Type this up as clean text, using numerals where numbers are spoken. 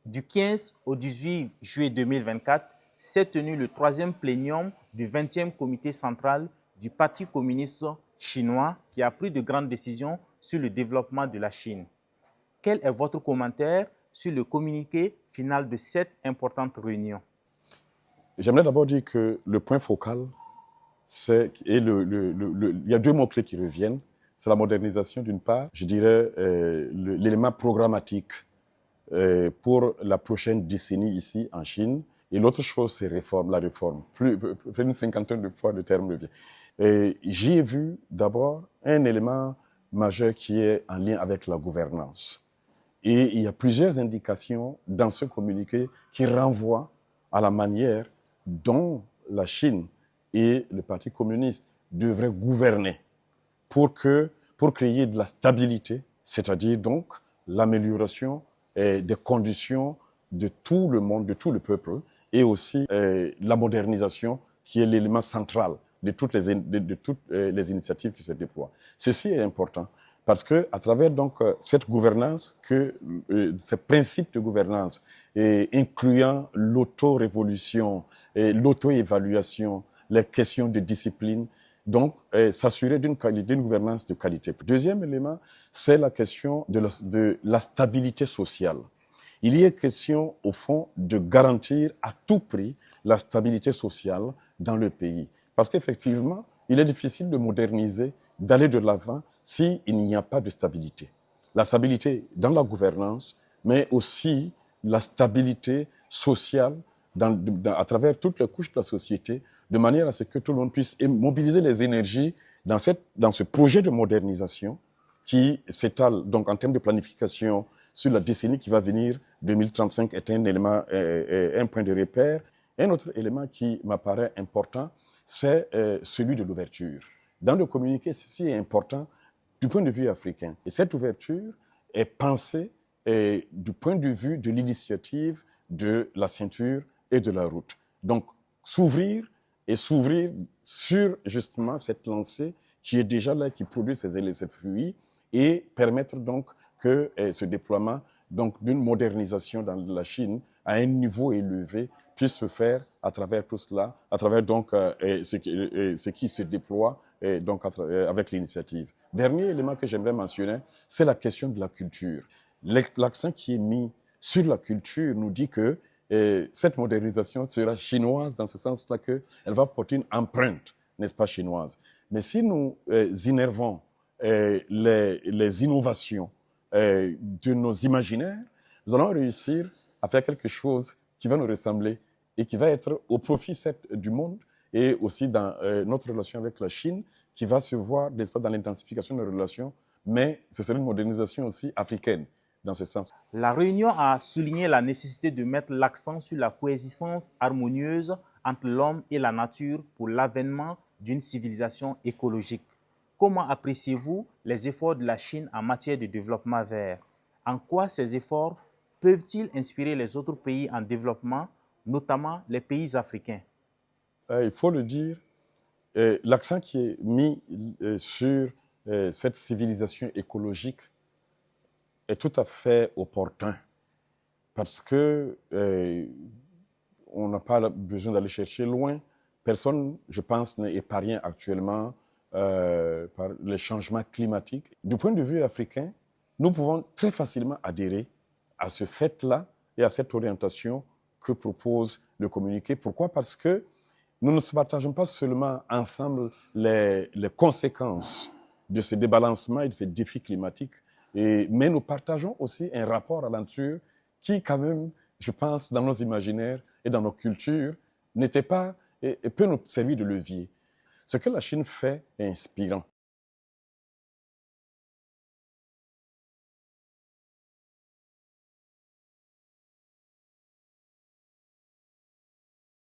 Du 15 au 18 juillet 2024 s'est tenu le troisième plénium du 20e comité central du Parti communiste chinois qui a pris de grandes décisions sur le développement de la Chine. Quel est votre commentaire sur le communiqué final de cette importante réunion? J'aimerais d'abord dire que le point focal, il y a deux mots-clés qui reviennent. C'est la modernisation d'une part, je dirais l'élément programmatique pour la prochaine décennie ici en Chine. Et l'autre chose, c'est la réforme. Plus d'une cinquantaine de fois le terme revient. J'y ai vu d'abord un élément majeur qui est en lien avec la gouvernance. Et il y a plusieurs indications dans ce communiqué qui renvoient à la manière dont la Chine et le Parti communiste devraient gouverner pour créer de la stabilité, c'est-à-dire donc l'amélioration des conditions de tout le monde, de tout le peuple, et aussi la modernisation qui est l'élément central de toutes les initiatives qui se déploient. Ceci est important parce que à travers donc cette gouvernance, ces principes de gouvernance, incluant l'auto-révolution, l'auto-évaluation, les questions de discipline, donc s'assurer d'une gouvernance de qualité. Deuxième élément, c'est la question de la stabilité sociale. Il y est question, au fond, de garantir à tout prix la stabilité sociale dans le pays. Parce qu'effectivement, il est difficile de moderniser, d'aller de l'avant, s'il n'y a pas de stabilité. La stabilité dans la gouvernance, mais aussi la stabilité sociale à travers toutes les couches de la société, de manière à ce que tout le monde puisse mobiliser les énergies dans ce projet de modernisation qui s'étale donc en termes de planification sur la décennie qui va venir. 2035 est un élément, un point de repère. Un autre élément qui m'apparaît important, c'est celui de l'ouverture. Dans le communiqué, ceci est important du point de vue africain. Et cette ouverture est pensée du point de vue de l'initiative de la ceinture et de la route. Donc, s'ouvrir sur justement cette lancée qui est déjà là, qui produit ses fruits, et permettre donc que ce déploiement donc d'une modernisation dans la Chine à un niveau élevé puisse se faire à travers tout cela, à travers donc ce qui se déploie donc avec l'initiative. Dernier élément que j'aimerais mentionner, c'est la question de la culture. L'accent qui est mis sur la culture nous dit que cette modernisation sera chinoise dans ce sens-là qu'elle va porter une empreinte, n'est-ce pas, chinoise. Mais si nous innervons les innovations de nos imaginaires, nous allons réussir à faire quelque chose qui va nous ressembler et qui va être au profit du monde et aussi dans notre relation avec la Chine, qui va se voir dans l'intensification de nos relations, mais ce sera une modernisation aussi africaine dans ce sens. La réunion a souligné la nécessité de mettre l'accent sur la coexistence harmonieuse entre l'homme et la nature pour l'avènement d'une civilisation écologique. Comment appréciez-vous les efforts de la Chine en matière de développement vert? En quoi ces efforts peuvent-ils inspirer les autres pays en développement, notamment les pays africains? Il faut le dire, l'accent qui est mis sur cette civilisation écologique est tout à fait opportun parce que on n'a pas besoin d'aller chercher loin. Personne, je pense, n'est épargné actuellement par les changements climatiques. Du point de vue africain, nous pouvons très facilement adhérer à ce fait-là et à cette orientation que propose le communiqué. Pourquoi? Parce que nous ne partageons pas seulement ensemble les conséquences de ce débalancement et de ces défis climatiques, mais nous partageons aussi un rapport à la nature qui, quand même, je pense, dans nos imaginaires et dans nos cultures, n'était pas et peut nous servir de levier. Ce que la Chine fait est inspirant.